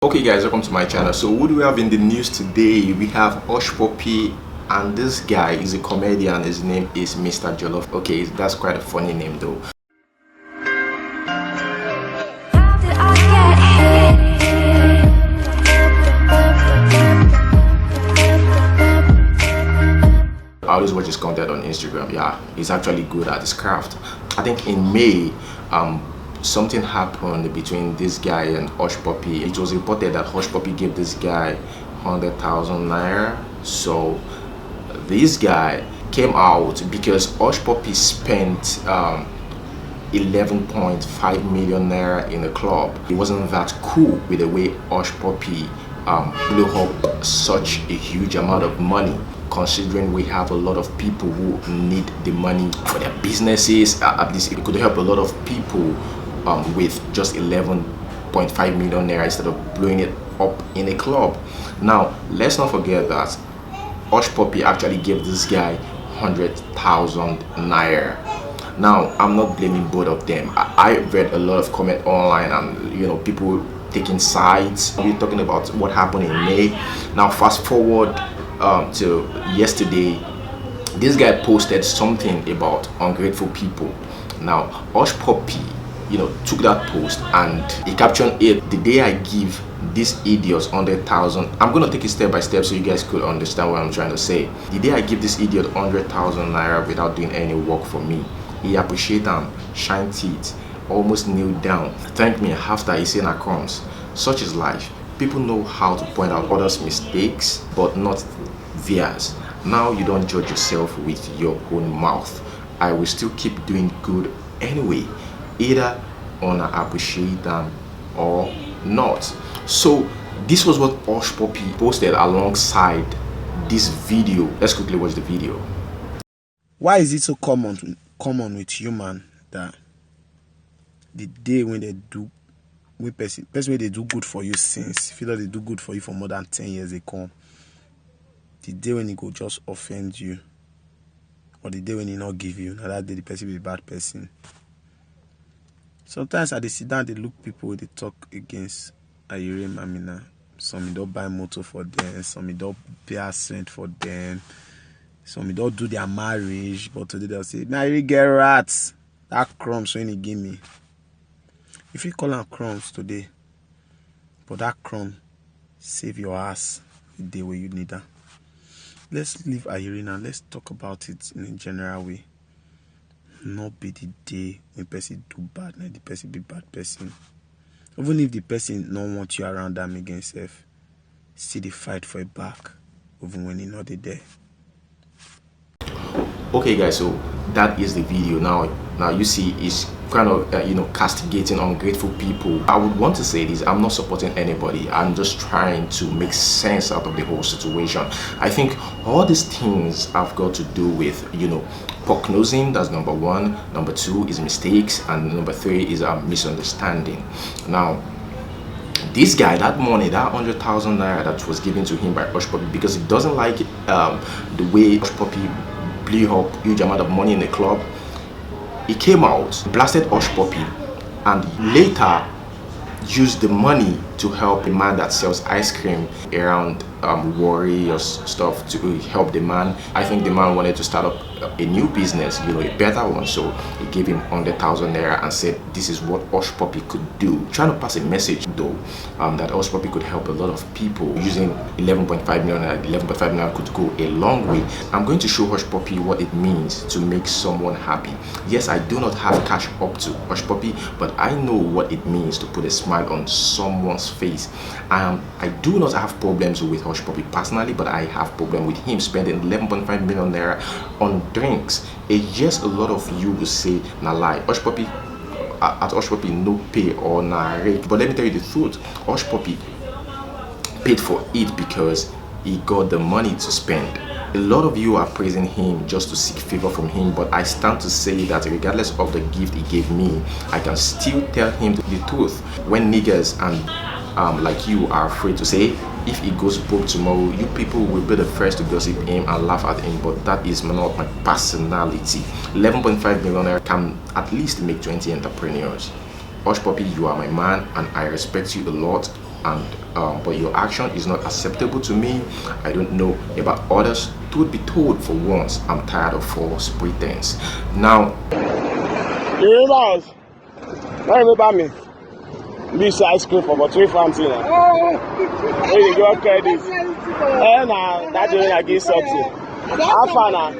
Okay guys, welcome to my channel. So what do we have in the news today? We have Puppi, and this guy is a comedian. His name is Mr. Jollof. Okay, that's quite a funny name though. I always watch his content on Instagram. Yeah, he's actually good at his craft. I think in May, something happened between this guy and Puppi. It was reported that Puppi gave this guy 100,000 naira. So this guy came out because Puppi spent 11.5 million naira in a club. It wasn't that cool with the way Puppi blew up such a huge amount of money, considering we have a lot of people who need the money for their businesses. At least it could help a lot of people with just 11.5 million naira instead of blowing it up in a club. Now let's not forget that Puppi actually gave this guy 100,000 naira. Now I'm not blaming both of them. I read a lot of comment online, and people taking sides. We're talking about what happened in May. Now fast forward to yesterday, this guy posted something about ungrateful people. Now Puppi took that post and he captioned it, "The day I give these idiots 100,000." I'm gonna take it step by step so you guys could understand what I'm trying to say. "The day I give this idiot 100,000 naira without doing any work for me, he appreciate them, shine teeth, almost kneel down, thank me after he say na crumbs. Such is life. People know how to point out others' mistakes, but not theirs. Now you don't judge yourself with your own mouth. I will still keep doing good anyway. Either honor appreciate them or not." So this was what Puppi posted alongside this video. Let's quickly watch the video. Why is it so common with human that the day when they do, when person when they do good for you since, feel like they do good for you for more than 10 years, they come, the day when he go just offend you, or the day when he not give you, now that day the person be a bad person. Sometimes I dey sit down, they look people, they talk against Ayere Mamina. Some don't buy motor for them, some don't pay rent for them, some don't do their marriage, but today they'll say, "Now you get rats, that crumbs when he give me." If you call them crumbs today, but that crumb save your ass the day where you need that. Let's leave Ayere now. Let's talk about it in a general way. Not be the day when person do bad, like the person be bad person. Even if the person don't want you around them against self, still they fight for it back, even when he not there. Okay guys, so that is the video. Now you see it's kind of castigating ungrateful people. I would want to say this: I'm not supporting anybody. I'm just trying to make sense out of the whole situation. I think all these things have got to do with prognosing. That's number one. Number two is mistakes, and number three is a misunderstanding. Now this guy, that money, that 100,000 naira that was given to him by Puppi, because he doesn't like the way Puppi blew up huge amount of money in the club, he came out, blasted Puppi, and later used the money to help a man that sells ice cream around Warri or stuff, to help the man. I think the man wanted to start up a new business, a better one, so he gave him 100,000 naira and said this is what Puppi could do, trying to pass a message though, that Puppi could help a lot of people. Using 11.5 million naira, 11.5 million could go a long way. I'm going to show Puppi what it means to make someone happy. Yes, I do not have cash up to Puppi, but I know what it means to put a smile on someone's face. I do not have problems with Puppi personally, but I have problem with him spending 11.5 million naira on drinks. Yes, a lot of you will say na lie. Puppi no pay or na rake, but let me tell you the truth. Puppi paid for it because he got the money to spend. A lot of you are praising him just to seek favor from him, but I stand to say that regardless of the gift he gave me, I can still tell him the truth. When niggas and like you are afraid to say, if he goes broke tomorrow, you people will be the first to gossip him and laugh at him, but that is not my personality. 11.5 million can at least make 20 entrepreneurs. Puppi, you are my man and I respect you a lot. and but your action is not acceptable to me. I don't know about others. Truth be told, for once, I'm tired of false pretense. Now, you remember me? This ice cream for about 3 family. Oh, hey, you got credit. And that doing I give something. How far now?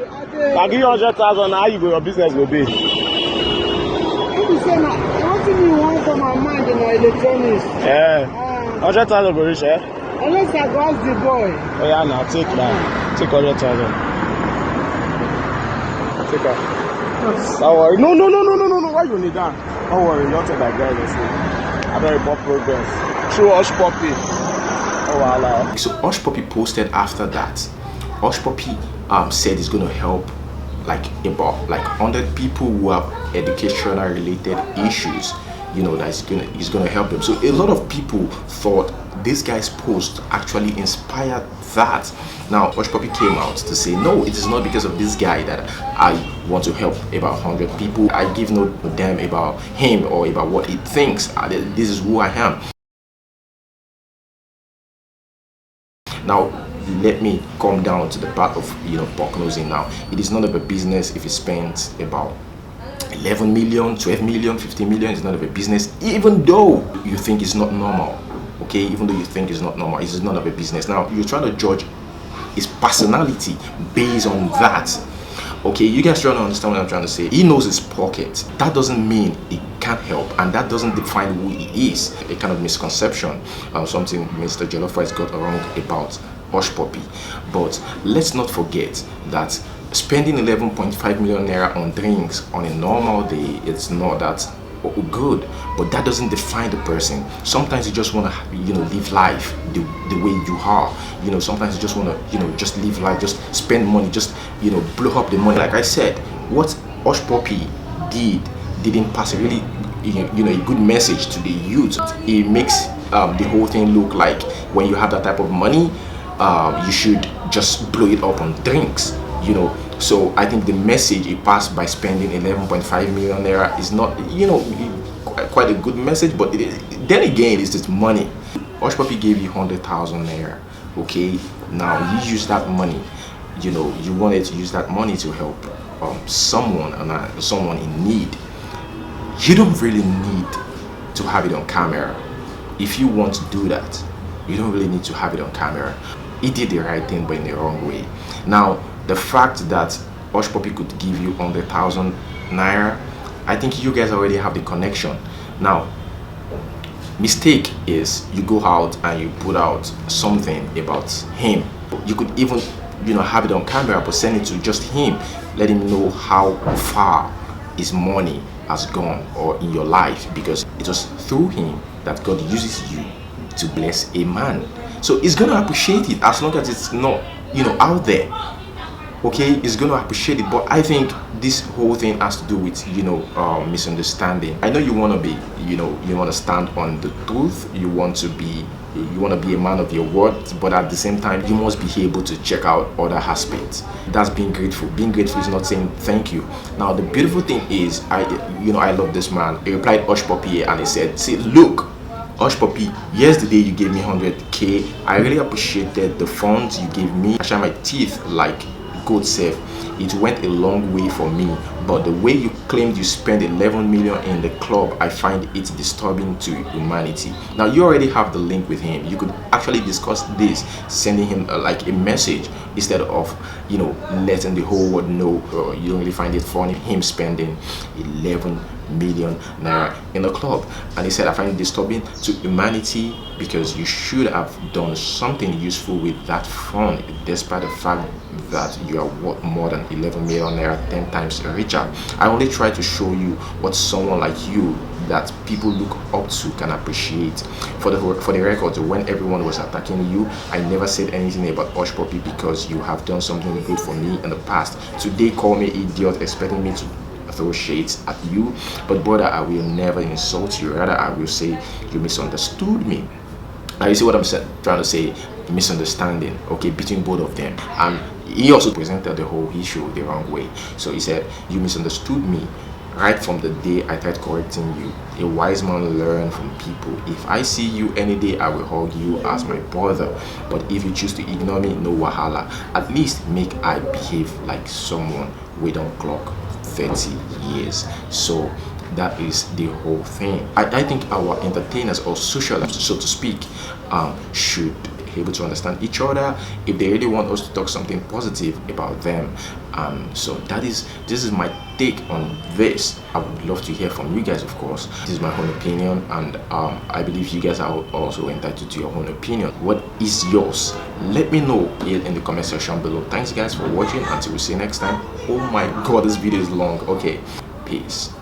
I give you 100,000. How you go? Your business will be. What do you want from my mind in my electronics? Yeah, 100,000 go reach, eh? Unless I go ask the boy. Oh yeah, now take that. Take 100,000. Take her. Don't worry. No. Why you need that? Don't worry. You don't take that guy. I very poor progress. Through Hush Puppi. Oh wow. So Hush Puppi posted after that. Hush Puppi said it's going to help like about 100 people who have educational related issues. You know, that is gonna help them. So a lot of people thought this guy's post actually inspired that. Now Hush Puppi came out to say, no, it is not because of this guy that I want to help about 100 people. I give no damn about him or about what he thinks. This is who I am. Now let me come down to the part of pork nosing. Now it is none of a business if you spend about 11 million, 12 million, 15 million. It's none of a business, even though you think it's not normal. Okay, even though you think it's not normal, it's none of a business. Now you're trying to judge his personality based on that. Okay, you guys trying to understand what I'm trying to say. He knows his pocket. That doesn't mean he can't help, and that doesn't define who he is. A kind of misconception, something Mr. Jollof has got wrong about Hush Puppi. But let's not forget that spending 11.5 million naira on drinks on a normal day, it's not that good, but that doesn't define the person. Sometimes you just want to live life the way you are. Sometimes you just want to just live life, just spend money, just blow up the money. Like I said, what Hush Puppi didn't pass a really a good message to the youth. It makes the whole thing look like when you have that type of money, you should just blow it up on drinks. So I think the message he passed by spending 11.5 million naira is not quite a good message, but then again, it's just money. Hush Puppi gave you 100,000 naira. Okay, now you use that money, you wanted to use that money to help someone in need. You don't really need to have it on camera. If you want to do that, you don't really need to have it on camera. He did the right thing, but in the wrong way. Now, the fact that Hush Puppi could give you 100,000 naira, I think you guys already have the connection. Now, mistake is you go out and you put out something about him. You could even have it on camera, but send it to just him. Let him know how far his money has gone or in your life, because it was through him that God uses you to bless a man. So he's gonna appreciate it as long as it's not out there. Okay, he's gonna appreciate it. But I think this whole thing has to do with misunderstanding. I know you want to be you want to stand on the truth, you want to be a man of your word, but at the same time you must be able to check out other aspects. That's being grateful. Being grateful is not saying thank you. Now the beautiful thing is, I love this man. He replied Hush Puppi and he said, see, look, Hush Puppi, yesterday you gave me 100k. I really appreciated the funds you gave me. I shine my teeth like God safe. It went a long way for me, but the way you claimed you spent 11 million in the club, I find it disturbing to humanity. Now you already have the link with him. You could actually discuss this, sending him like a message instead of letting the whole world know. You don't really find it funny him spending 11 million naira in the club. And he said, I find it disturbing to humanity because you should have done something useful with that fund, despite the fact that you are worth more than 11 million naira, 10 times richer. I only try to show you what someone like you that people look up to can appreciate. For the record, when everyone was attacking you, I never said anything about Hush Puppi because you have done something good for me in the past. Today call me idiot, expecting me to throw shades at you, but brother, I will never insult you. Rather, I will say you misunderstood me. Now you see what I'm trying to say? Misunderstanding, okay, between both of them. And he also presented the whole issue the wrong way. So he said, you misunderstood me right from the day I tried correcting you. A wise man learns from people. If I see you any day, I will hug you as my brother. But if you choose to ignore me, no wahala. At least make I behave like someone we don't clock 30 years. So that is the whole thing. I think our entertainers or socialists, so to speak, should be able to understand each other if they really want us to talk something positive about them. So this is my take on this. I would love to hear from you guys, of course. This is my own opinion, and I believe you guys are also entitled to your own opinion. What is yours? Let me know in the comment section below. Thanks guys for watching. Until we see you next time. Oh my god, this video is long. Okay, peace.